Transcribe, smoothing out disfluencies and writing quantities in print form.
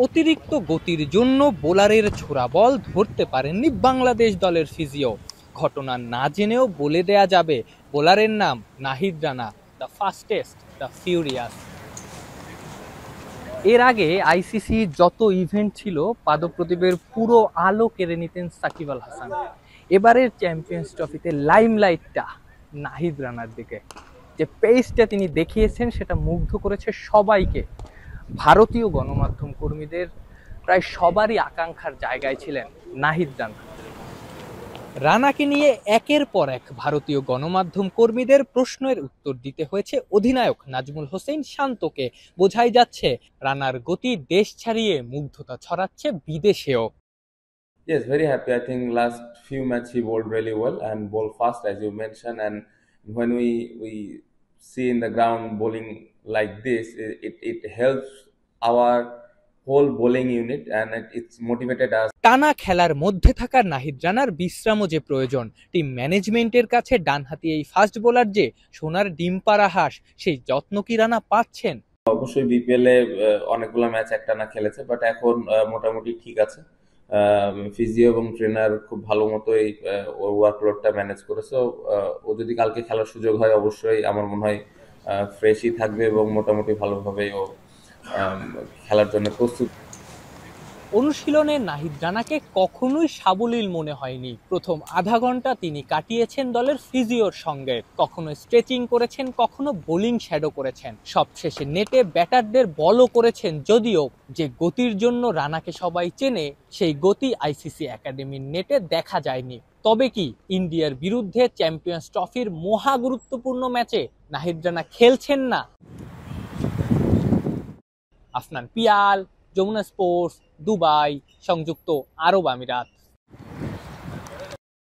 অতিরিক্ত গতির জন্য বোলারের ছোড়া বল ধরতে পারেননি বাংলাদেশ দলের ফিজিও। ঘটনা না জেনেও বলে দেয়া যাবে বোলারের নাম Nahid Rana, the fastest, the furious. এর আগে আইসিসি যত ইভেন্ট ছিল পাদপ্রদীপের পুরো আলো কেড়ে নিতেন সাকিব আল হাসান। এবারের চ্যাম্পিয়ন্স ট্রফিতে লাইমলাইটটা নাহিদ রানার দিকে। যে পেসটা তিনি দেখিয়েছেন সেটা মুগ্ধ করেছে সবাইকে। ভারতীয় গণমাধ্যম কর্মীদের প্রায় সবারই আকাঙ্ক্ষার জায়গায় ছিলেন নাহিদ রানা। রানাকে নিয়ে একের পর এক ভারতীয় গণমাধ্যম কর্মীদের প্রশ্নের উত্তর দিতে হয়েছে অধিনায়ক নাজমুল হোসেন শান্তকে। বোঝাই যাচ্ছে রানার গতি দেশ ছাড়িয়ে মুগ্ধতা ছড়াচ্ছে বিদেশেও। Yes, very happy. I think last few matches he bowled really well and bowled fast as you mentioned. And when we see in the ground bowling like this, it helps our whole bowling unit and it's motivated us. টানা খেলার মধ্যে থাকা নাহিদ রানার বিশ্রামও যে প্রয়োজন। Team ম্যানেজমেন্টের কাছে ডানহাতি এই ফাস্ট বোলার যে সোনার ডিম পাড়া হাঁস, সেই যত্ন কি রানা পাচ্ছেন? অবশ্যই বিপিএল এ অনেকগুলো ম্যাচ একটানা খেলেছে, বাট এখন মোটামুটি ঠিক আছে। ফিজিও এবং ট্রেনার খুব ভালো মতোই ওর ওয়ার্কলোডটা ম্যানেজ করেছে। ও যদি কালকে খেলার সুযোগ হয় অবশ্যই আমার মনে হয় ফ্রেশই থাকবে এবং মোটামুটি ভালোভাবেই ও খেলার জন্য প্রস্তুত। অনুশীলনে নাহিদ রানাকে কখনোই সাবলীল মনে হয়নি। প্রথম আধা ঘন্টা তিনি কাটিয়েছেন দলের ফিজিওর সঙ্গে, কখনো স্ট্রেচিং করেছেন, কখনো বোলিং শ্যাডো করেছেন, সবশেষে নেটে ব্যাটারদের বলও করেছেন। যদিও যে গতির জন্য রানাকে সবাই চেনে, সেই গতি আইসিসি একাডেমির নেটে দেখা যায়নি। তবে কি ইন্ডিয়ার বিরুদ্ধে চ্যাম্পিয়ন্স ট্রফির মহা গুরুত্বপূর্ণ ম্যাচে নাহিদ রানা খেলছেন না? আফনান পিয়াল, যমুনা স্পোর্টস, দুবাই, সংযুক্ত আরব আমিরাত।